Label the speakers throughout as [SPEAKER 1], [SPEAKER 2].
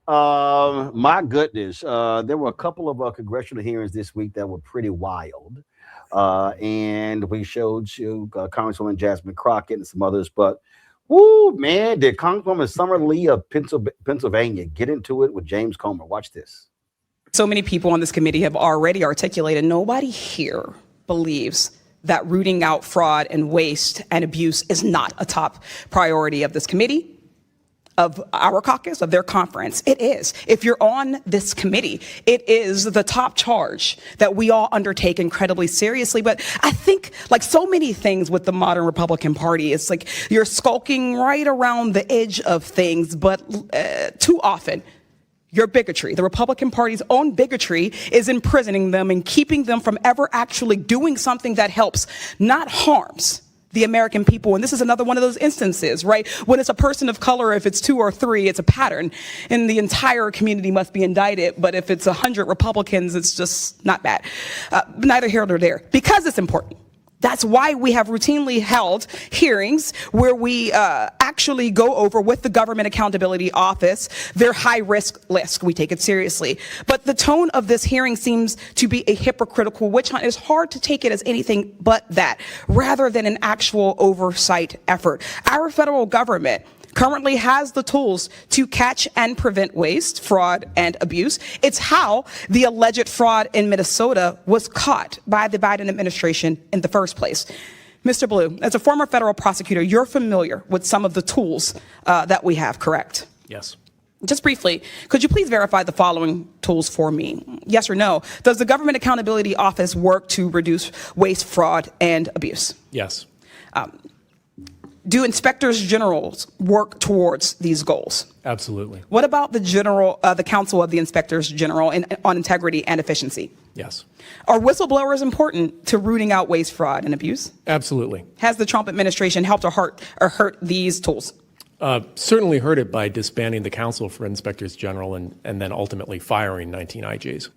[SPEAKER 1] My goodness, there were a couple of congressional hearings this week that were pretty wild, and we showed you Congresswoman Jasmine Crockett and some others. But, whoo, man, did Congresswoman Summer Lee of Pennsylvania get into it with James Comer? Watch this.
[SPEAKER 2] So many people on this committee have already articulated nobody here believes that rooting out fraud and waste and abuse is not a top priority of this committee, of our caucus, of their conference. It is. If you're on this committee, it is the top charge that we all undertake incredibly seriously. But I think, like so many things with the modern Republican Party, it's like you're skulking right around the edge of things, but too often, your bigotry, the Republican Party's own bigotry, is imprisoning them and keeping them from ever actually doing something that helps, not harms, the American people. And this is another one of those instances, right? When it's a person of color, if it's 2 or 3, it's a pattern, and the entire community must be indicted. But if it's 100 Republicans, it's just not bad. Neither here nor there, because it's important. That's why we have routinely held hearings where we actually go over with the Government Accountability Office their high-risk list. We take it seriously. But the tone of this hearing seems to be a hypocritical witch hunt. It's hard to take it as anything but that, rather than an actual oversight effort. Our federal government currently has the tools to catch and prevent waste, fraud, and abuse. It's how the alleged fraud in Minnesota was caught by the Biden administration in the first place. Mr. Blue, as a former federal prosecutor, you're familiar with some of the tools that we have, correct?
[SPEAKER 3] Yes.
[SPEAKER 2] Just briefly, could you please verify the following tools for me? Yes or no? Does the Government Accountability Office work to reduce waste, fraud, and abuse?
[SPEAKER 3] Yes.
[SPEAKER 2] Do inspectors generals work towards these goals?
[SPEAKER 3] Absolutely.
[SPEAKER 2] What about the Council of the Inspectors General on integrity and efficiency?
[SPEAKER 3] Yes.
[SPEAKER 2] Are whistleblowers important to rooting out waste, fraud, and abuse?
[SPEAKER 3] Absolutely.
[SPEAKER 2] Has the Trump administration helped or hurt these tools?
[SPEAKER 3] Certainly hurt it by disbanding the Council for Inspectors General and then ultimately firing 19 IJs.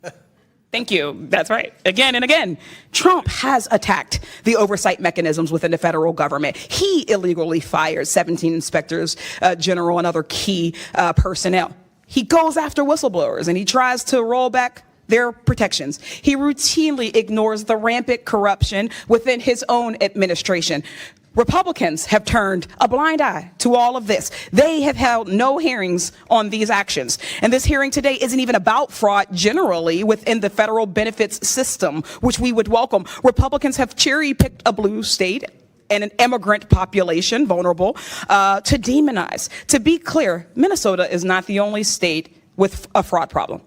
[SPEAKER 2] Thank you. That's right. Again and again, Trump has attacked the oversight mechanisms within the federal government. He illegally fired 17 inspectors general and other key personnel. He goes after whistleblowers and he tries to roll back their protections. He routinely ignores the rampant corruption within his own administration. Republicans have turned a blind eye to all of this. They have held no hearings on these actions. And this hearing today isn't even about fraud generally within the federal benefits system, which we would welcome. Republicans have cherry-picked a blue state and an immigrant population, vulnerable, to demonize. To be clear, Minnesota is not the only state with a fraud problem.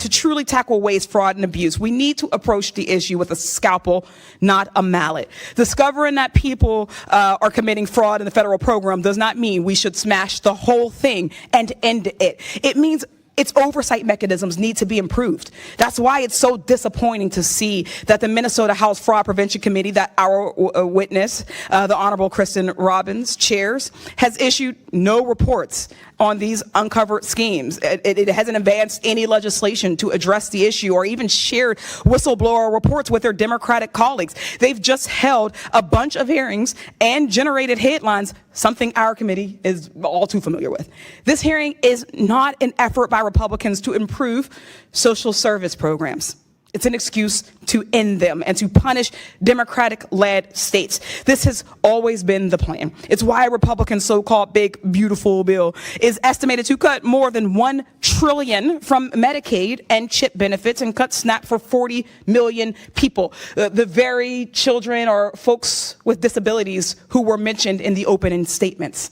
[SPEAKER 2] To truly tackle waste, fraud, and abuse, we need to approach the issue with a scalpel, not a mallet. Discovering that people are committing fraud in the federal program does not mean we should smash the whole thing and end it. It means its oversight mechanisms need to be improved. That's why it's so disappointing to see that the Minnesota House Fraud Prevention Committee that our witness, the Honorable Kristen Robbins, chairs, has issued no reports on these uncovered schemes. It hasn't advanced any legislation to address the issue or even shared whistleblower reports with their Democratic colleagues. They've just held a bunch of hearings and generated headlines, something our committee is all too familiar with. This hearing is not an effort by Republicans to improve social service programs. It's an excuse to end them and to punish Democratic-led states. This has always been the plan. It's why Republicans' so-called big, beautiful bill is estimated to cut more than $1 trillion from Medicaid and CHIP benefits and cut SNAP for 40 million people, the very children or folks with disabilities who were mentioned in the opening statements.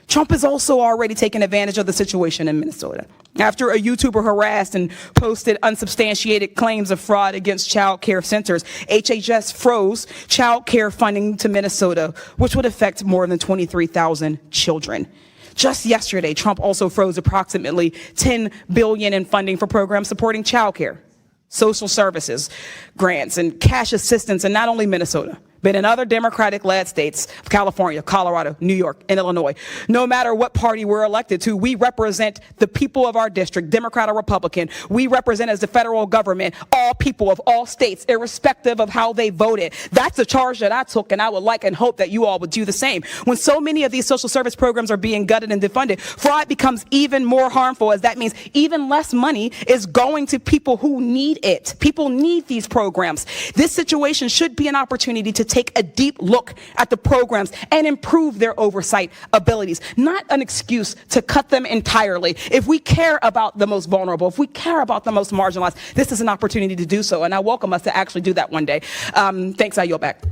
[SPEAKER 2] Trump has also already taken advantage of the situation in Minnesota. After a YouTuber harassed and posted unsubstantiated claims of fraud against child care centers, HHS froze child care funding to Minnesota, which would affect more than 23,000 children. Just yesterday, Trump also froze approximately $10 billion in funding for programs supporting child care, social services, grants, and cash assistance in not only Minnesota, but in other Democratic-led states, California, Colorado, New York, and Illinois, no matter what party we're elected to, we represent the people of our district, Democrat or Republican. We represent as the federal government all people of all states, irrespective of how they voted. That's a charge that I took, and I would like and hope that you all would do the same. When so many of these social service programs are being gutted and defunded, fraud becomes even more harmful, as that means even less money is going to people who need it. People need these programs. This situation should be an opportunity to take a deep look at the programs and improve their oversight abilities, not an excuse to cut them entirely. If we care about the most vulnerable, if we care about the most marginalized, this is an opportunity to do so, and I welcome us to actually do that one day. Thanks, I yield back.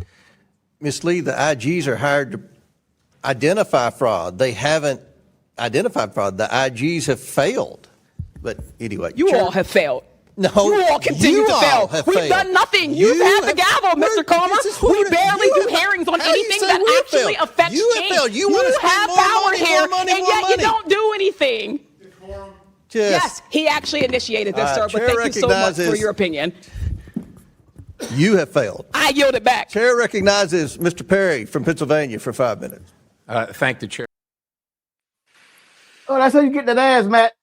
[SPEAKER 4] Ms. Lee, the IGs are hired to identify fraud. They haven't identified fraud. The IGs have failed. But anyway.
[SPEAKER 2] You all have failed.
[SPEAKER 4] No,
[SPEAKER 2] you all continue to fail. We've
[SPEAKER 4] failed.
[SPEAKER 2] done nothing. You've had the gavel, Mr. Comer. We barely do hearings on anything that actually affects change.
[SPEAKER 4] You
[SPEAKER 2] have power here, and yet you don't do anything. Yes, he actually initiated this, sir, but thank you so much for your opinion.
[SPEAKER 4] You have failed.
[SPEAKER 2] I yield it back.
[SPEAKER 4] Chair recognizes Mr. Perry from Pennsylvania for 5 minutes.
[SPEAKER 5] Thank the chair.
[SPEAKER 1] Oh, that's how you get that ass, Matt.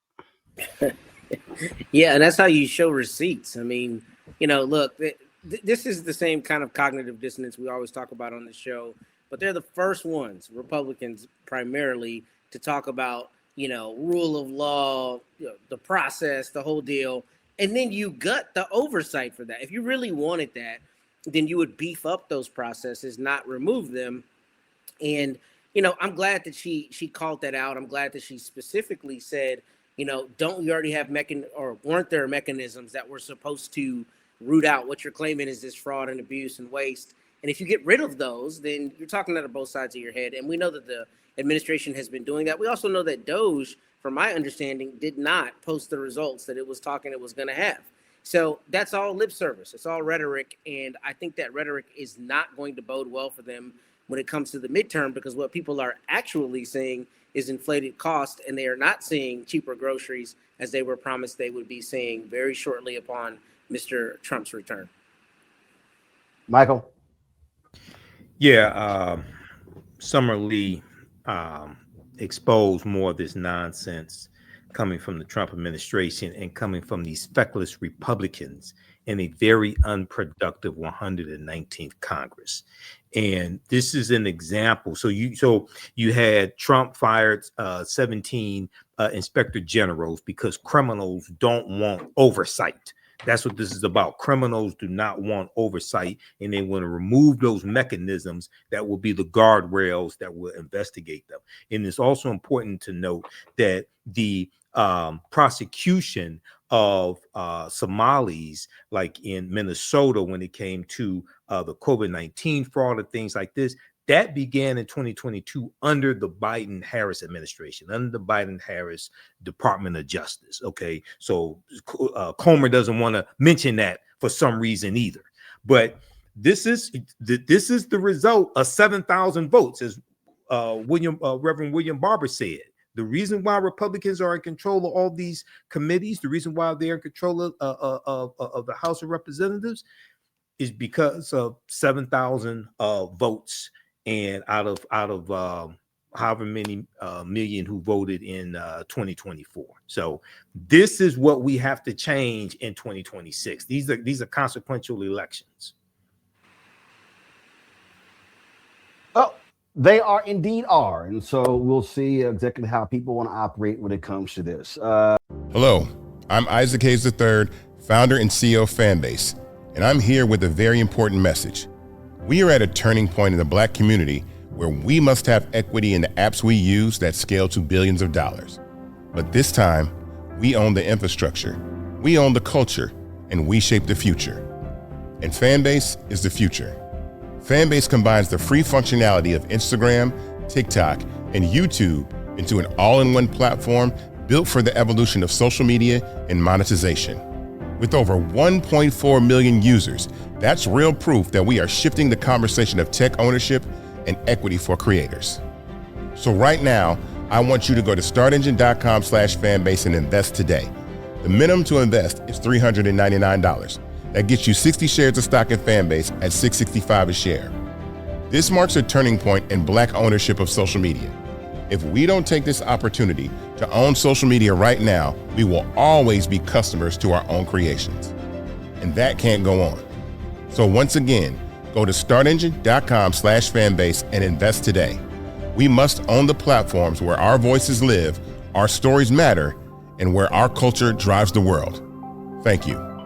[SPEAKER 6] Yeah, and that's how you show receipts. I mean, look, this is the same kind of cognitive dissonance we always talk about on the show, but they're the first ones, Republicans primarily, to talk about, rule of law, the process, the whole deal. And then you gut the oversight for that. If you really wanted that, then you would beef up those processes, not remove them. And, I'm glad that she called that out. I'm glad that she specifically said, don't we already have weren't there mechanisms that were supposed to root out what you're claiming is this fraud and abuse and waste? And if you get rid of those, then you're talking out of both sides of your head. And we know that the administration has been doing that. We also know that DOJ, from my understanding, did not post the results that it was talking it was going to have. So that's all lip service. It's all rhetoric. And I think that rhetoric is not going to bode well for them when it comes to the midterm, because what people are actually seeing is inflated cost, and they are not seeing cheaper groceries as they were promised they would be seeing very shortly upon Mr. Trump's return.
[SPEAKER 1] Michael?
[SPEAKER 5] Yeah, Summer Lee exposed more of this nonsense coming from the Trump administration and coming from these feckless Republicans in a very unproductive 119th Congress. And this is an example. So you had Trump fired 17 inspector generals because criminals don't want oversight. That's what this is about. Criminals do not want oversight, and they want to remove those mechanisms that will be the guardrails that will investigate them. And it's also important to note that the prosecution of Somalis, like in Minnesota, when it came to the COVID-19 fraud and things like this, that began in 2022 under the Biden-Harris administration, under the Biden-Harris Department of Justice. Okay, so Comer doesn't want to mention that for some reason either. But this is the result of 7,000 votes, as Reverend William Barber said. The reason why Republicans are in control of all these committees, the reason why they're in control of the House of Representatives, is because of 7,000 votes, and out of however many million who voted in 2024. So this is what we have to change in 2026. These are consequential elections.
[SPEAKER 1] Oh, they are indeed are. And so we'll see exactly how people want to operate when it comes to this.
[SPEAKER 7] Hello, I'm Isaac Hayes III, founder and CEO of Fanbase, and I'm here with a very important message. We are at a turning point in the Black community where we must have equity in the apps we use that scale to billions of dollars. But this time, we own the infrastructure, we own the culture, and we shape the future. And Fanbase is the future. Fanbase combines the free functionality of Instagram, TikTok, and YouTube into an all-in-one platform built for the evolution of social media and monetization. With over 1.4 million users, that's real proof that we are shifting the conversation of tech ownership and equity for creators. So right now, I want you to go to startengine.com/fanbase and invest today. The minimum to invest is $399. That gets you 60 shares of stock in Fanbase at $665 a share. This marks a turning point in Black ownership of social media. If we don't take this opportunity to own social media right now, we will always be customers to our own creations. And that can't go on. So once again, go to startengine.com/fanbase and invest today. We must own the platforms where our voices live, our stories matter, and where our culture drives the world. Thank you.